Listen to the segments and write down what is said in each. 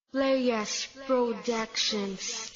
Players Productions.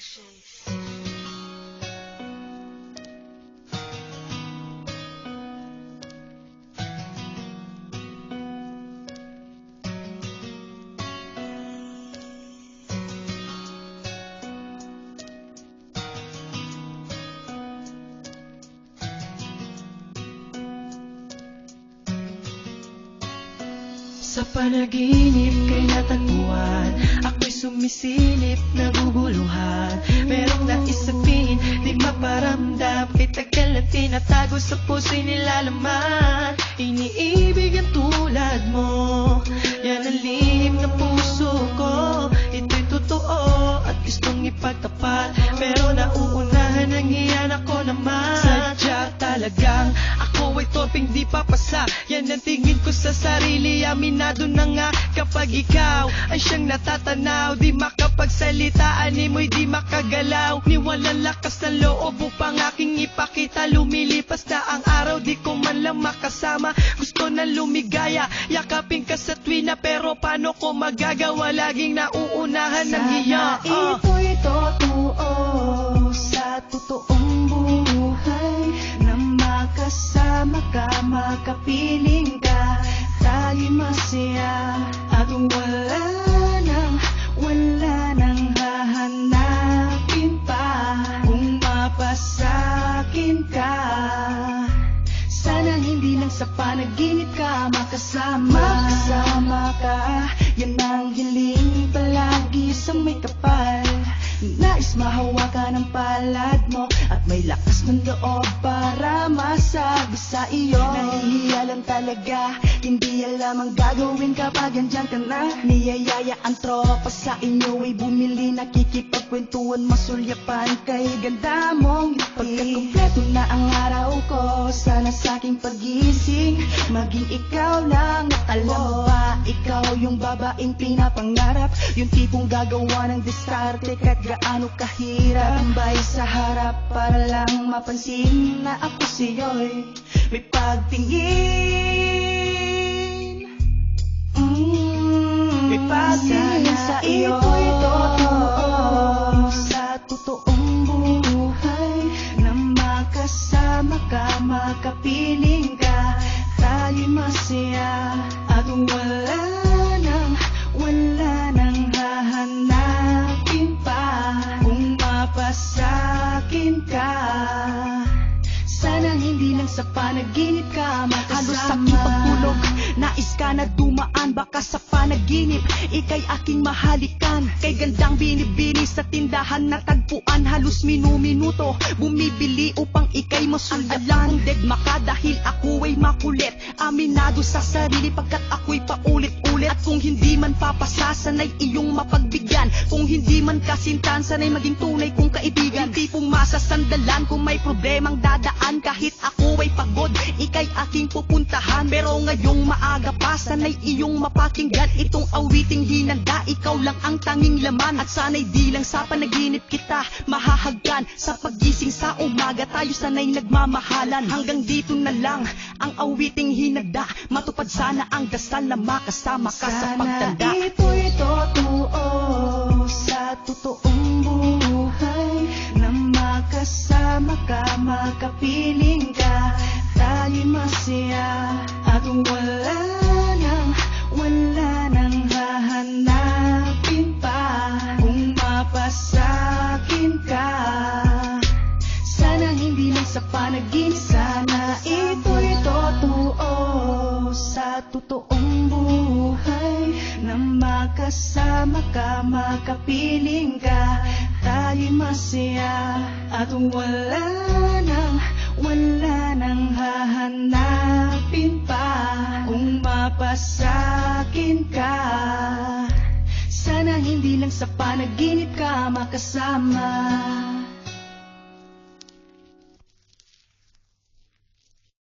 Sa panaginip kay natagpuan, ako'y sumisilip, naguguluhan. Merong nais sabihin, di maparamdam, kay tagal na tinatago sa puso'y nilalaman. Iniibig ang tulad mo, yan ang lihim ng puso ko. Ito'y totoo at gustong ipagtapat, pero nauunahan ang iyan ako naman. Sadya talagang ako ay torpeng di papasa, yan ang tingin ko sa sarili. Aminado na nga kapag ikaw ay siyang natatanaw, di makapagsalita, animoy di makagalaw. Ni walang lakas ng loob upang aking ipakita. Lumilipas na ang araw, di ko man lang makasama. Gusto na lumigaya, yakapin ka sa tuwina, pero paano ko magagawa? Laging nauunahan ng hiya. Ito'y totoo sa totoong buhay, na makasama ka, makapiling ka, tayo'y masaya. At wala nang hahanapin pa, kung mapasakin ka. Sana hindi lang sa panaginip ka makasama ka, yan ang hiling palagi sa may kapal. Nais mahawakan ang palad mo, at may lakas ng loob para masabi sa iyo. Nahihiya lang talaga, hindi alam ang gagawin kapag andyan ka na. Niyayaya ang tropa sa inyo ay bumili, nakikipagkwentuhan, masulyapan kay ganda mong ngiti. Pagkakumpleto na ang araw ko, sana sa'king pagising maging ikaw lang. At alam mo ba, ikaw yung babaeng pinapangarap, yung tipong gagawa ng diskarte kahit gaano kahirap. Tambay sa harap para lang mapansin na ako sa'yo'y may pagtingin. May pagtingin sa iyo. Ito'y totoo sa totoong buhay, na makasama ka, makapiling ka, tayo'y masaya. At wala nang hahanapin pa, kung mapasakin ka. Sana hindi lang sa panaginip ka makasama. Halos aking pagtulog, nais ka na dumaan, baka sa panaginip ika'y aking mahalikan. Kay gandang binibini sa tindahan natagpuan, halos minuminuto bumibili upang ika'y masulyapan. Alam kong degma ka dahil ako ay makulit, aminado sa sarili pagkat ako'y paulit-ulit. At kung hindi man papasa, sanay iyong mapagbigyan. Kung hindi man kasintahan, sanay maging tunay kong kaibigan. Hindi pong masasandalan kung may problemang dadaan. Kahit ako ay pagod, ika'y aking pupuntahan. Pero ngayong maaga pa, sanay iyong mapakinggan itong awiting hinanda. Ikaw lang ang tanging laman, at sana'y di lang sa panaginip kita mahahagkan. Sa pagising sa umaga, tayo sanay nagmamahalan. Hanggang dito na lang ang awiting hinanda, matupad sana ang dasal na makasama ka sa pagtanda. Sana ito'y totoo sa totoong buhay, na makasama ka, makapiling ka, tayo'y masaya. At wala nang hahanapin pa, kung mapasakin ka. Sana hindi lang sa panaginip, sana ito'y totoo sa totoong buhay, na makasama ka, makapiling ka, tayo'y masaya. At wala nang hahanapin pa, kung mapasakin ka. Sana hindi lang sa panaginip ka makasama.